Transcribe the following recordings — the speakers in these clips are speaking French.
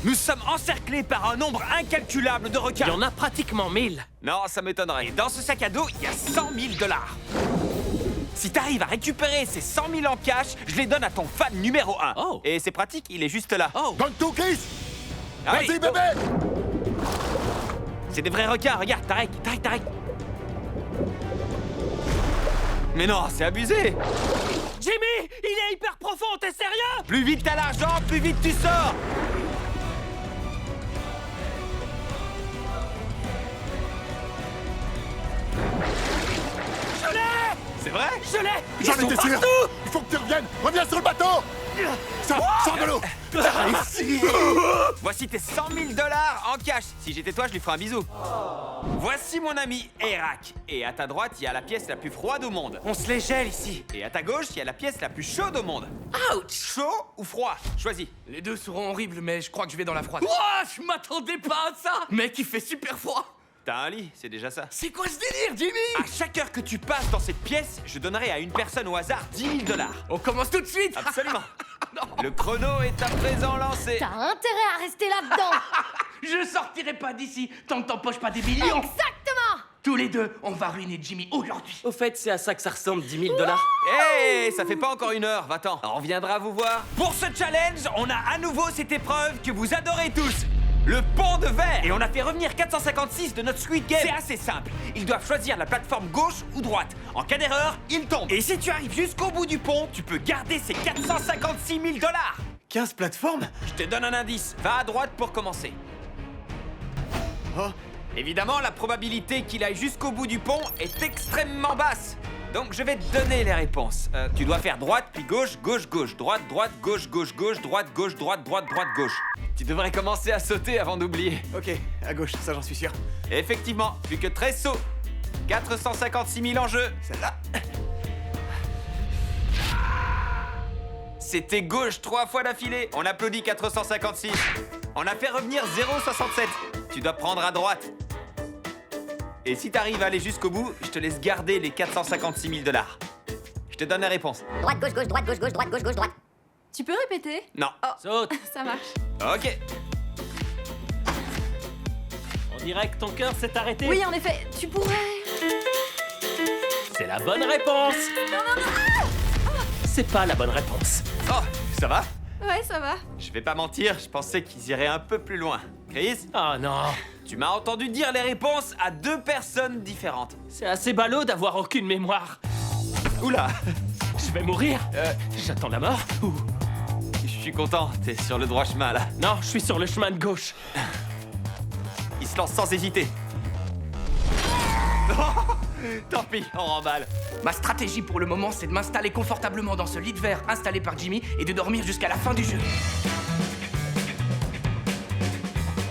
Nous sommes encerclés par un nombre incalculable de requins. Il y en a pratiquement 1000. Non, ça m'étonnerait. Et dans ce sac à dos, il y a 100 000 $. Si t'arrives à récupérer ces 100 000 en cash, je les donne à ton fan numéro 1. Oh. Et c'est pratique, il est juste là. Oh. Donne tout, Chris. Allez, Vas-y, go. bébé. C'est des vrais requins, regarde, Tarek. Mais non, c'est abusé. Jimmy, il est hyper profond, t'es sérieux? Plus vite t'as l'argent, plus vite tu sors. Je l'ai! C'est vrai? Je l'ai! J'en Ils sont étais sûr. partout! Il faut que tu reviennes. Reviens sur le bateau. Sors de l'eau. T'as réussi. Voici tes 100 000 $ en cash. Si j'étais toi, je lui ferais un bisou. Voici mon ami Erak. Et à ta droite, il y a la pièce la plus froide au monde. On se les gèle ici. Et à ta gauche, il y a la pièce la plus chaude au monde. Ouch! Chaud ou froid? Choisis. Les deux seront horribles, mais je crois que je vais dans la froide. Ouah, je m'attendais pas à ça! Mec, il fait super froid. T'as un lit, c'est déjà ça. C'est quoi ce délire, Jimmy? À chaque heure que tu passes dans cette pièce, je donnerai à une personne au hasard 10 000 $. On commence tout de suite. Absolument. Le chrono est à présent lancé. T'as intérêt à rester là-dedans. Je sortirai pas d'ici tant que t'empoches pas des millions. Exactement. Tous les deux, on va ruiner Jimmy aujourd'hui. Au fait, c'est à ça que ça ressemble, 10 000 $. Hé, ça fait pas encore une heure, va-t'en. On reviendra vous voir. Pour ce challenge, on a à nouveau cette épreuve que vous adorez tous. Le pont de verre. Et on a fait revenir 456 de notre Squid Game. C'est assez simple. Ils doivent choisir la plateforme gauche ou droite. En cas d'erreur, ils tombent. Et si tu arrives jusqu'au bout du pont, tu peux garder ces 456 000 $. 15 plateformes. Je te donne un indice. Va à droite pour commencer. Oh. Évidemment, la probabilité qu'il aille jusqu'au bout du pont est extrêmement basse. Donc je vais te donner les réponses. Tu dois faire droite, puis gauche, gauche, gauche, droite, droite, gauche, gauche, gauche, droite, gauche, droite, droite, droite, gauche. Tu devrais commencer à sauter avant d'oublier. Ok, à gauche, ça j'en suis sûr. Et effectivement, plus que 13 sauts. 456 000 en jeu. Celle-là. C'était gauche 3 fois d'affilée. On applaudit 456. On a fait revenir 0,67. Tu dois prendre à droite. Et si t'arrives à aller jusqu'au bout, je te laisse garder les 456 000 $. Je te donne la réponse. Droite, gauche, gauche, droite, gauche, gauche, droite, gauche, gauche, droite. Tu peux répéter? Non. Saute! Ça marche. Ok. On dirait que ton cœur s'est arrêté. Oui, en effet, tu pourrais... C'est la bonne réponse! C'est pas la bonne réponse. Oh, ça va? Ouais, ça va. Je vais pas mentir, je pensais qu'ils iraient un peu plus loin. Chris, Oh non! tu m'as entendu dire les réponses à 2 personnes différentes. C'est assez ballot d'avoir aucune mémoire. Oula, Je vais mourir. J'attends la mort ou... je suis content, t'es sur le droit chemin là. Non, je suis sur le chemin de gauche. Il se lance sans hésiter. Tant pis, on remballe. Ma stratégie pour le moment, c'est de m'installer confortablement dans ce lit de verre installé par Jimmy et de dormir jusqu'à la fin du jeu.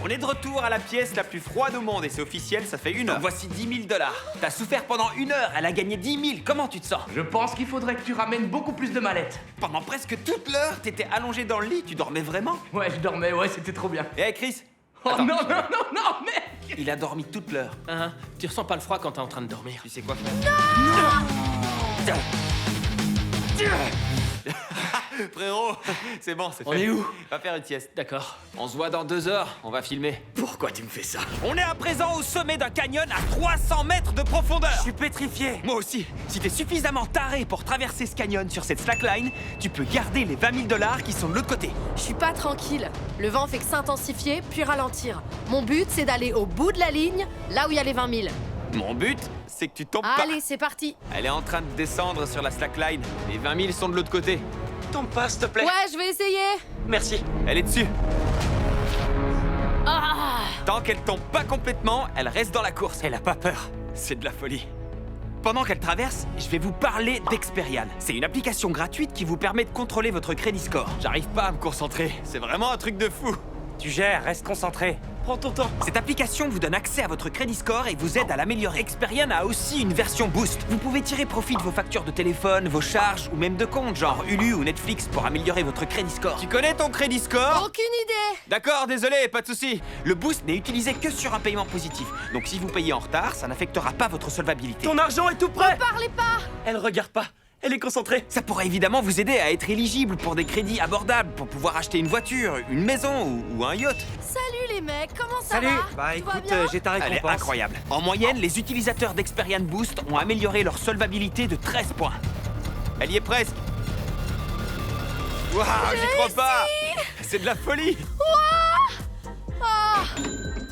On est de retour à la pièce la plus froide au monde et c'est officiel, ça fait 1 heure. Voici 10 000 $. T'as souffert pendant 1 heure, elle a gagné 10 000. Comment tu te sens? Je pense qu'il faudrait que tu ramènes beaucoup plus de mallettes. Pendant presque toute l'heure, t'étais allongé dans le lit, tu dormais vraiment? Ouais, je dormais, ouais, c'était trop bien. Eh Chris? Oh Attends, non, non, non, non, mec! Il a dormi toute l'heure. Hein? Tu ressens pas le froid quand t'es en train de dormir. Tu sais quoi faire? Non! Frérot, c'est bon, c'est fait. On est où? Va faire une sieste. D'accord. On se voit dans 2 heures, on va filmer. Pourquoi tu me fais ça? On est à présent au sommet d'un canyon à 300 mètres de profondeur. Je suis pétrifié. Moi aussi. Si t'es suffisamment taré pour traverser ce canyon sur cette slackline, tu peux garder les 20 000 $ qui sont de l'autre côté. Je suis pas tranquille. Le vent fait que s'intensifier, puis ralentir. Mon but, c'est d'aller au bout de la ligne, là où il y a les 20 000. Mon but, c'est que tu tombes pas. Allez, c'est parti. Elle est en train de descendre sur la slackline. Les 20 000 sont de l'autre côté. Tombe pas, s'il te plaît. Ouais, je vais essayer. Merci. Elle est dessus. Ah, Tant qu'elle tombe pas complètement, elle reste dans la course. Elle a pas peur. C'est de la folie. Pendant qu'elle traverse, je vais vous parler d'Experian. C'est une application gratuite qui vous permet de contrôler votre crédit score. J'arrive pas à me concentrer. C'est vraiment un truc de fou. Tu gères, reste concentré. Prends ton temps. Cette application vous donne accès à votre crédit score et vous aide à l'améliorer. Experian a aussi une version boost. Vous pouvez tirer profit de vos factures de téléphone, vos charges ou même de comptes, genre Hulu ou Netflix, pour améliorer votre crédit score. Tu connais ton crédit score? aucune idée. D'accord, désolé, pas de souci. Le boost n'est utilisé que sur un paiement positif. Donc si vous payez en retard, ça n'affectera pas votre solvabilité. Ton argent est tout prêt. Parlez pas. Elle regarde pas. Elle est concentrée. Ça pourrait évidemment vous aider à être éligible pour des crédits abordables, pour pouvoir acheter une voiture, une maison ou un yacht. Salut les mecs, comment ça Salut. va? Bah Tout va écoute, bien j'ai ta Elle est récompense. incroyable. En moyenne, les utilisateurs d'Experian Boost ont amélioré leur solvabilité de 13 points. Elle y est presque. Waouh, j'y crois pas. C'est de la folie.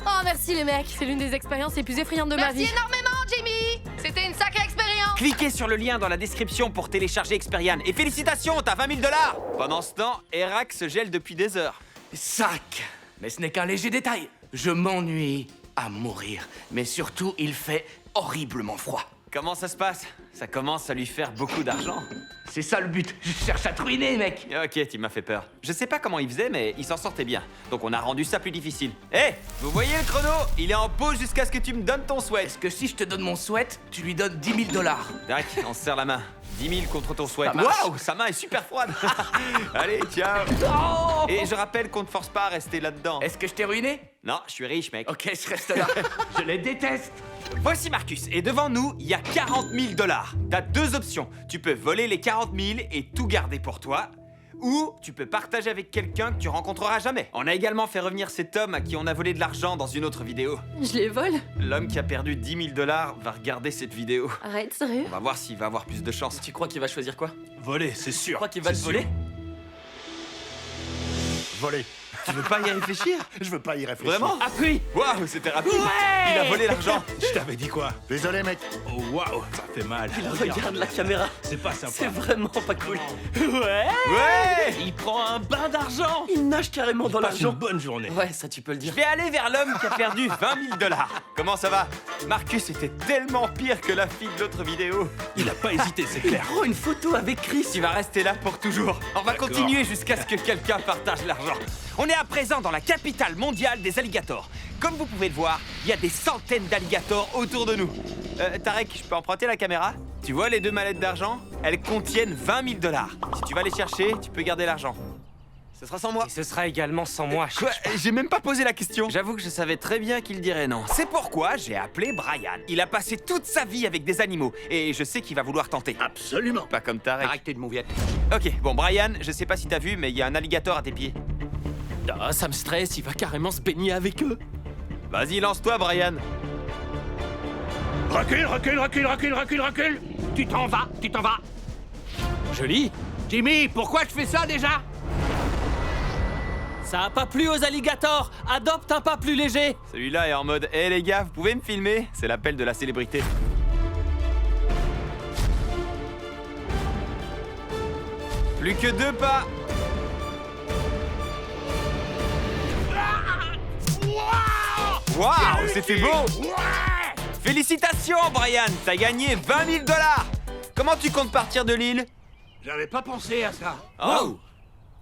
Oh merci les mecs, c'est l'une des expériences les plus effrayantes de ma vie. Merci énormément, Jimmy. C'était une sacrée expérience. Cliquez sur le lien dans la description pour télécharger Experian. Et félicitations, t'as 20 000 $. Pendant ce temps, Erac se gèle depuis des heures. Sac. Mais ce n'est qu'un léger détail. Je m'ennuie à mourir. Mais surtout, il fait horriblement froid. Comment ça se passe? Ça commence à lui faire beaucoup d'argent. C'est ça le but. Je cherche à te ruiner, mec. Ok, tu m'as fait peur. Je sais pas comment il faisait, mais il s'en sortait bien. Donc on a rendu ça plus difficile. Hé, vous voyez le chrono? Il est en pause jusqu'à ce que tu me donnes ton souhait. Est-ce que si je te donne mon sweat, tu lui donnes 10 000 $? Dac, on se serre la main. 10 000 contre ton souhait. Ça marche. Waouh, sa main est super froide. Allez, ciao. Et je rappelle qu'on ne force pas à rester là-dedans. Est-ce que je t'ai ruiné? Non, je suis riche, mec. Ok, je reste là. Je les déteste. Voici Marcus, et devant nous, il y a 40 000 $. T'as deux options. Tu peux voler les 40 000 et tout garder pour toi, ou tu peux partager avec quelqu'un que tu rencontreras jamais. On a également fait revenir cet homme à qui on a volé de l'argent dans une autre vidéo. Je les vole. L'homme qui a perdu 10 000 $ va regarder cette vidéo. Arrête, sérieux? On va voir s'il va avoir plus de chance. Tu crois qu'il va choisir quoi? Voler, c'est Tu sûr. crois qu'il va te C'est voler? sûr. Voler. Tu veux pas y réfléchir? Je veux pas y réfléchir. Vraiment? Appui. Waouh, c'était rapide. Ouais. Il a volé l'argent. Je t'avais dit quoi? Désolé, mec. Oh waouh, ça fait mal. Regarde la caméra. C'est pas sympa. C'est vraiment pas cool. Ouais. Ouais. Il prend un bain d'argent. Il nage carrément dans Passe une l'argent. bonne journée. Ouais, ça tu peux le Je dire. vais aller vers l'homme qui a perdu 20 000 $. Comment ça va? Marcus était tellement pire que la fille de l'autre vidéo. Il a pas hésité, c'est clair. Prends une photo avec Chris. Tu vas rester là pour toujours. On va D'accord. continuer jusqu'à ce que quelqu'un partage l'argent. On est à présent dans la capitale mondiale des alligators. Comme vous pouvez le voir, il y a des centaines d'alligators autour de nous. Tarek, je peux emprunter la caméra? Tu vois les deux mallettes d'argent? Elles contiennent 20 000 $. Si tu vas les chercher, tu peux garder l'argent. Ce sera sans moi. Et ce sera également sans moi. Quoi? J'ai même pas posé la question. J'avoue que je savais très bien qu'il dirait non. C'est pourquoi j'ai appelé Brian. Il a passé toute sa vie avec des animaux et je sais qu'il va vouloir tenter. Absolument. Pas comme Tarek. Arrêtez de mouviette. Ok, bon Brian, je sais pas si t'as vu, mais il y a un alligator à tes pieds. Ah, ça me stresse, il va carrément se baigner avec eux. Vas-y, lance-toi, Brian. Recule, recule, recule, recule, recule, recule. Tu t'en vas, tu t'en vas. Joli. Jimmy, pourquoi je fais ça déjà? Ça a pas plu aux alligators. Adopte un pas plus léger. Celui-là est en mode hé les gars, vous pouvez me filmer? C'est l'appel de la célébrité. Plus que 2 pas. Waouh, c'était beau. Félicitations, Brian, t'as gagné 20 000 $. Comment tu comptes partir de l'île? J'avais pas pensé à ça. Oh.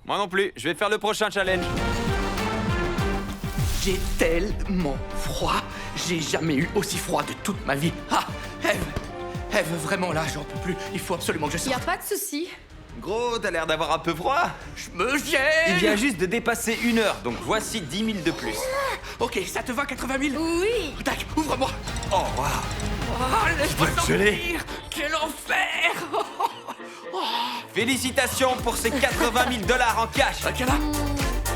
Moi non plus, je vais faire le prochain challenge. J'ai tellement froid. J'ai jamais eu aussi froid de toute ma vie. Ah, Eve, vraiment là, j'en peux plus. Il faut absolument que je Y a sorte. pas de souci. Gros, t'as l'air d'avoir un peu froid. Je me gêne. Il vient juste de dépasser 1 heure, donc voici 10 000 de plus. Ok, ça te va 80 000? Oui. Tac, ouvre-moi. Oh, waouh. Ah, laisse-moi Je l'ai. sortir. Quel enfer. Félicitations pour ces 80 000 $ en cash. Ok là,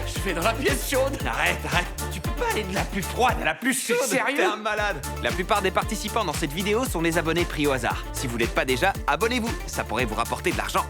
je vais dans la pièce chaude. Arrête, arrête. Tu peux pas aller de la plus froide à la plus chaude. Sérieux? T'es un malade. La plupart des participants dans cette vidéo sont des abonnés pris au hasard. Si vous l'êtes pas déjà, abonnez-vous. Ça pourrait vous rapporter de l'argent.